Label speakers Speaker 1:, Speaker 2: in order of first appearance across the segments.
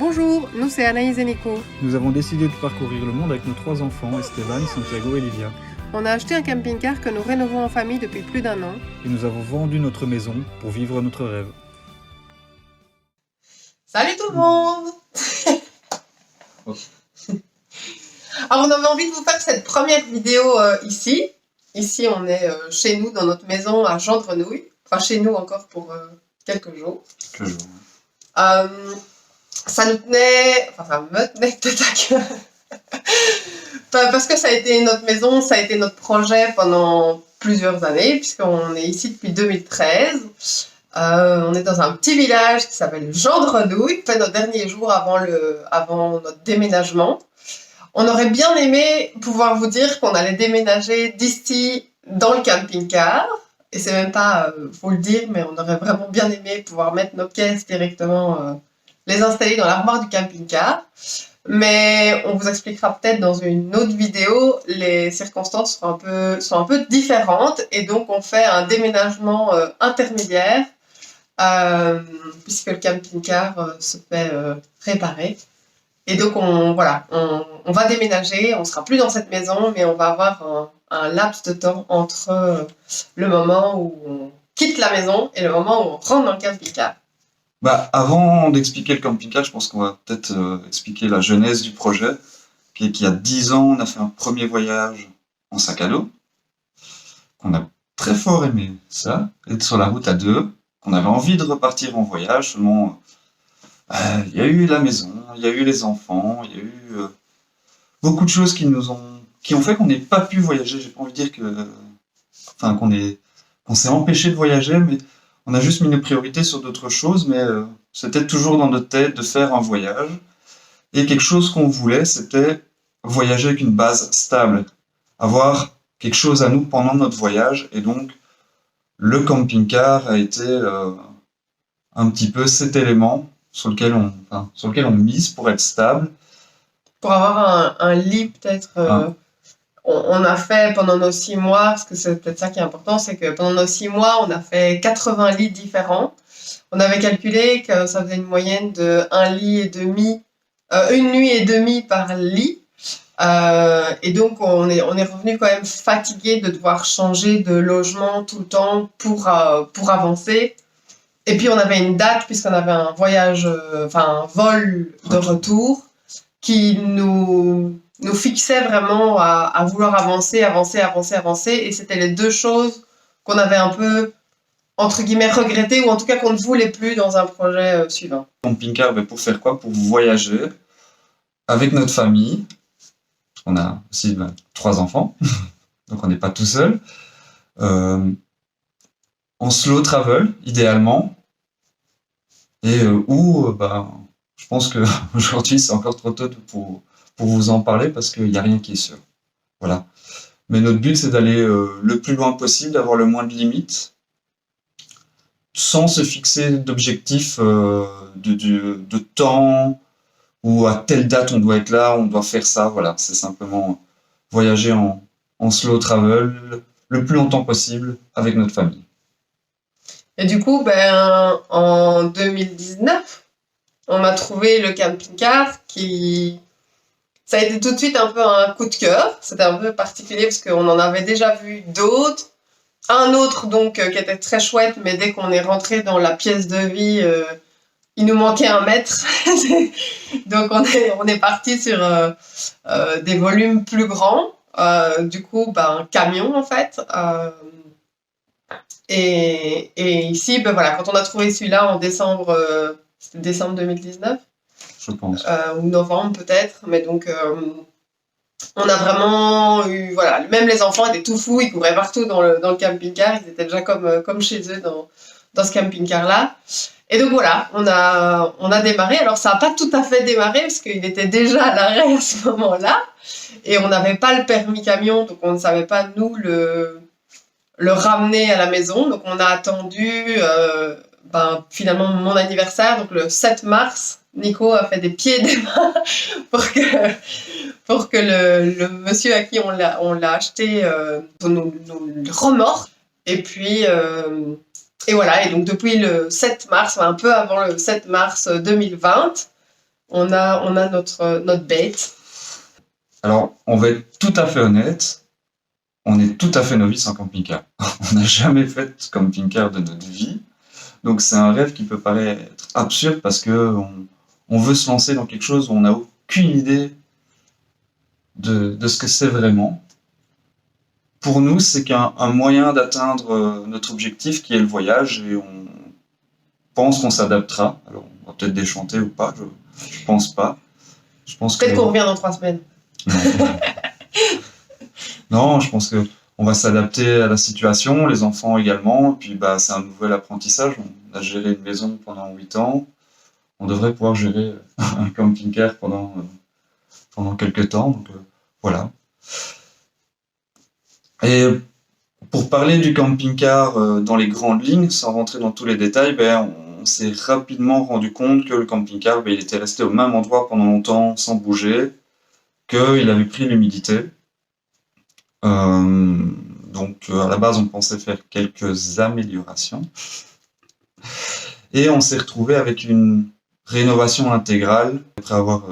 Speaker 1: Bonjour, nous c'est Anaïs et Nico.
Speaker 2: Nous avons décidé de parcourir le monde avec nos 3 enfants, Esteban, Santiago et Livia.
Speaker 1: On a acheté un camping-car que nous rénovons en famille depuis plus d'1 an.
Speaker 2: Et nous avons vendu notre maison pour vivre notre rêve.
Speaker 3: Salut tout le monde. Alors on avait envie de vous faire cette première vidéo ici. Ici on est chez nous dans notre maison à Gendrenouille. Enfin chez nous encore pour quelques jours. Ça nous tenait, enfin ça me tenait peut-être à cœur. Parce que ça a été notre maison, ça a été notre projet pendant plusieurs années, puisqu'on est ici depuis 2013. On est dans un petit village qui s'appelle Gendrenouille, fait notre dernier jour avant notre déménagement. On aurait bien aimé pouvoir vous dire qu'on allait déménager d'ici dans le camping-car. Et c'est même pas, faut le dire, mais on aurait vraiment bien aimé pouvoir mettre nos pièces directement, les installer dans l'armoire du camping-car. Mais on vous expliquera peut-être dans une autre vidéo, les circonstances sont un peu différentes. Et donc on fait un déménagement intermédiaire, puisque le camping-car se fait réparer. Et donc on va déménager, on sera plus dans cette maison, mais on va avoir un laps de temps entre le moment où on quitte la maison et le moment où on rentre dans le camping-car.
Speaker 4: Avant d'expliquer le camping-car, je pense qu'on va peut-être expliquer la genèse du projet. Qu'il y a 10 ans, on a fait un premier voyage en sac à dos. On a très fort aimé ça, être sur la route à deux. On avait envie de repartir en voyage, seulement il y a eu la maison, il y a eu les enfants, il y a eu beaucoup de choses qui ont fait qu'on n'ait pas pu voyager. J'ai pas envie de dire qu'on s'est empêché de voyager, mais on a juste mis nos priorités sur d'autres choses, mais c'était toujours dans notre tête de faire un voyage. Et quelque chose qu'on voulait, c'était voyager avec une base stable, avoir quelque chose à nous pendant notre voyage. Et donc, le camping-car a été un petit peu cet élément sur lequel on mise pour être stable.
Speaker 3: Pour avoir un lit peut-être... On a fait pendant nos 6 mois, parce que c'est peut-être ça qui est important, c'est que pendant nos 6 mois, on a fait 80 lits différents. On avait calculé que ça faisait une moyenne de 1 lit et demi, 1 nuit et demie par lit. Et donc, on est revenu quand même fatigué de devoir changer de logement tout le temps pour avancer. Et puis, on avait une date, puisqu'on avait un voyage, un vol de retour qui nous fixait vraiment à vouloir avancer. Et c'était les deux choses qu'on avait un peu, entre guillemets, regrettées, ou en tout cas qu'on ne voulait plus dans un projet suivant.
Speaker 4: Camping-car, pour faire quoi? Pour voyager avec notre famille. On a aussi 3 enfants, donc on n'est pas tout seul. En slow travel, idéalement. Et je pense qu'aujourd'hui, c'est encore trop tôt pour vous en parler parce qu'il n'y a rien qui est sûr. Voilà. Mais notre but, c'est d'aller le plus loin possible, d'avoir le moins de limites, sans se fixer d'objectifs de temps ou à telle date on doit être là, on doit faire ça. Voilà, c'est simplement voyager en slow travel le plus longtemps possible avec notre famille.
Speaker 3: Et du coup, en 2019, on a trouvé le camping-car ça a été tout de suite un peu un coup de cœur. C'était un peu particulier parce qu'on en avait déjà vu d'autres. Un autre donc qui était très chouette, mais dès qu'on est rentré dans la pièce de vie, il nous manquait 1 mètre. Donc on est parti sur des volumes plus grands. Du coup, un camion en fait. Et ici, quand on a trouvé celui-là en décembre, c'était décembre 2019.
Speaker 4: Je pense.
Speaker 3: Ou novembre peut-être, mais donc on a vraiment eu, même les enfants étaient tout fous, ils couraient partout dans le camping-car, ils étaient déjà comme chez eux dans ce camping-car-là. Et donc on a démarré. Alors ça n'a pas tout à fait démarré parce qu'il était déjà à l'arrêt à ce moment-là, et on n'avait pas le permis camion, donc on ne savait pas nous le ramener à la maison. Donc on a attendu finalement mon anniversaire, donc le 7 mars. Nico a fait des pieds et des mains pour que le monsieur à qui on l'a acheté nous le remorque. Et puis et voilà, et donc depuis le 7 mars, un peu avant le 7 mars 2020, on a notre bête.
Speaker 4: Alors, on va être tout à fait honnête, on est tout à fait novice en camping-car. On n'a jamais fait de camping-car de notre vie. Donc, c'est un rêve qui peut paraître absurde parce que on veut se lancer dans quelque chose où on n'a aucune idée de ce que c'est vraiment. Pour nous, c'est qu'un moyen d'atteindre notre objectif qui est le voyage et on pense qu'on s'adaptera. Alors, on va peut-être déchanter ou pas, je pense pas. Je pense
Speaker 3: Peut-être qu'on revient dans 3 semaines.
Speaker 4: Non, je pense que on va s'adapter à la situation, les enfants également. Et puis, bah, c'est un nouvel apprentissage. On a géré une maison pendant 8 ans. On devrait pouvoir gérer un camping-car pendant quelques temps. Donc, voilà. Et pour parler du camping-car dans les grandes lignes, sans rentrer dans tous les détails, ben, on s'est rapidement rendu compte que le camping-car, ben, il était resté au même endroit pendant longtemps sans bouger, qu'il avait pris l'humidité. Donc à la base, on pensait faire quelques améliorations. Et on s'est retrouvé avec une rénovation intégrale. Après avoir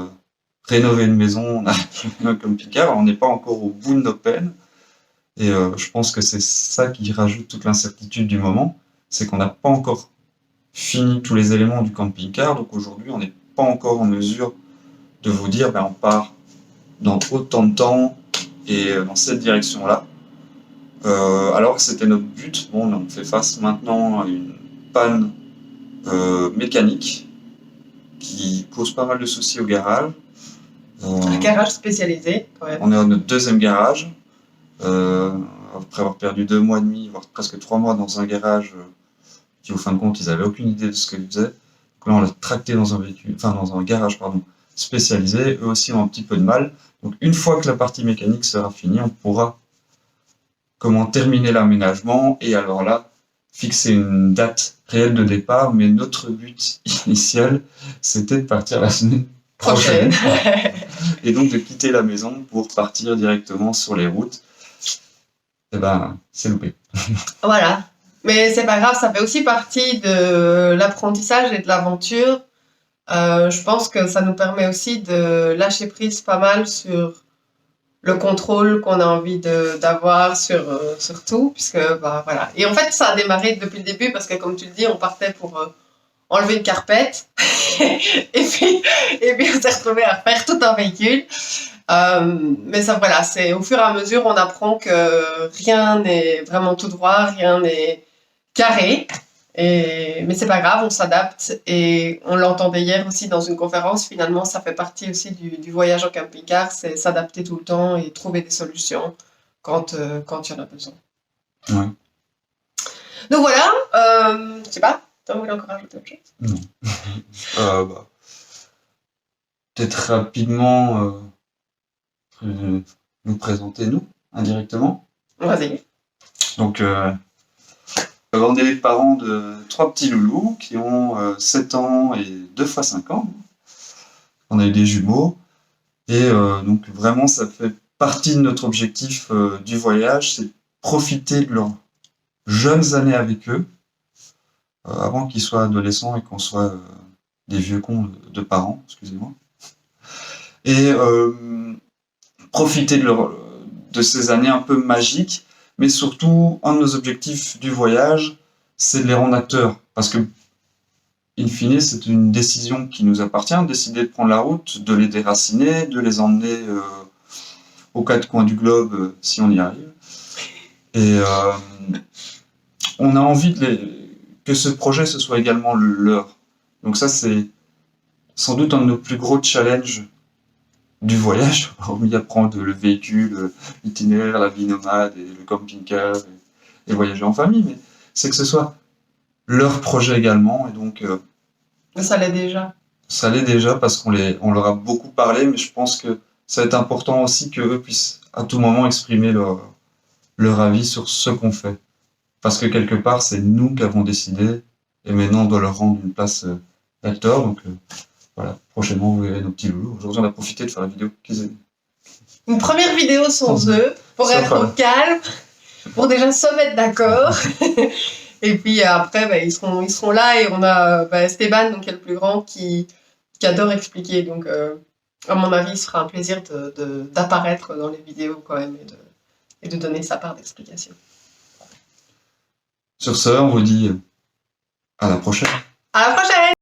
Speaker 4: rénové une maison, on a un camping-car. On n'est pas encore au bout de nos peines. Et je pense que c'est ça qui rajoute toute l'incertitude du moment. C'est qu'on n'a pas encore fini tous les éléments du camping-car. Donc aujourd'hui, on n'est pas encore en mesure de vous dire ben, on part dans autant de temps et dans cette direction-là. Alors que c'était notre but. Bon, on fait face maintenant à une panne mécanique qui cause pas mal de soucis au garage.
Speaker 3: Un garage spécialisé, quand même.
Speaker 4: On est à notre deuxième garage. Après avoir perdu 2 mois et demi, voire presque 3 mois dans un garage qui, au fin de compte, ils n'avaient aucune idée de ce qu'ils faisaient. Donc là, on l'a tracté dans un garage spécialisé. Eux aussi ont un petit peu de mal. Donc, une fois que la partie mécanique sera finie, on pourra terminer l'aménagement et alors là, fixer une date réelle de départ. Mais notre but initial, c'était de partir la semaine prochaine. Et donc de quitter la maison pour partir directement sur les routes. Et ben, c'est loupé.
Speaker 3: Voilà. Mais c'est pas grave, ça fait aussi partie de l'apprentissage et de l'aventure. Je pense que ça nous permet aussi de lâcher prise pas mal sur le contrôle qu'on a envie d'avoir sur tout, puisque bah, voilà. Et en fait, ça a démarré depuis le début parce que, comme tu le dis, on partait pour enlever une carpette et puis on s'est retrouvé à faire tout un véhicule. Mais ça, voilà, c'est au fur et à mesure, on apprend que rien n'est vraiment tout droit, rien n'est carré. Mais c'est pas grave, on s'adapte et on l'entendait hier aussi dans une conférence. Finalement, ça fait partie aussi du voyage en camping-car, c'est s'adapter tout le temps et trouver des solutions quand il y en a besoin.
Speaker 4: Ouais.
Speaker 3: Donc voilà, je sais pas, tu voulais encore ajouter autre chose?
Speaker 4: Non. Peut-être rapidement nous présenter, nous, indirectement.
Speaker 3: Vas-y.
Speaker 4: Donc, on est les parents de 3 petits loulous qui ont 7 ans et 2 fois 5 ans. On a eu des jumeaux. Et donc, vraiment, ça fait partie de notre objectif du voyage, c'est profiter de leurs jeunes années avec eux, avant qu'ils soient adolescents et qu'on soit des vieux cons de parents, excusez-moi. Et profiter de ces années un peu magiques. Mais surtout, un de nos objectifs du voyage, c'est de les rendre acteurs. Parce que, in fine, c'est une décision qui nous appartient, de décider de prendre la route, de les déraciner, de les emmener aux 4 coins du globe, si on y arrive. Et on a envie que ce projet, ce soit également le leur. Donc ça, c'est sans doute un de nos plus gros challenges du voyage, hormis apprendre le véhicule, l'itinéraire, la vie nomade et le camping-car et voyager en famille, mais c'est que ce soit leur projet également. Et donc,
Speaker 3: ça l'est déjà.
Speaker 4: Ça l'est déjà parce qu'on leur a beaucoup parlé, mais je pense que ça va être important aussi qu'eux puissent à tout moment exprimer leur avis sur ce qu'on fait. Parce que quelque part, c'est nous qui avons décidé et maintenant on doit leur rendre une place d'acteur. Donc, voilà, prochainement, vous verrez nos petits loulous. Aujourd'hui, on a profité de faire la vidéo qu'ils aient.
Speaker 3: Une première vidéo sans eux, pour être au calme, pour déjà se mettre d'accord. Et puis après, ils seront là et on a Esteban, donc qui est le plus grand, qui qui adore expliquer. Donc, à mon avis, ce sera un plaisir d'apparaître dans les vidéos quand même et de donner sa part d'explication.
Speaker 4: Sur ce, on vous dit à la prochaine.
Speaker 3: À la prochaine!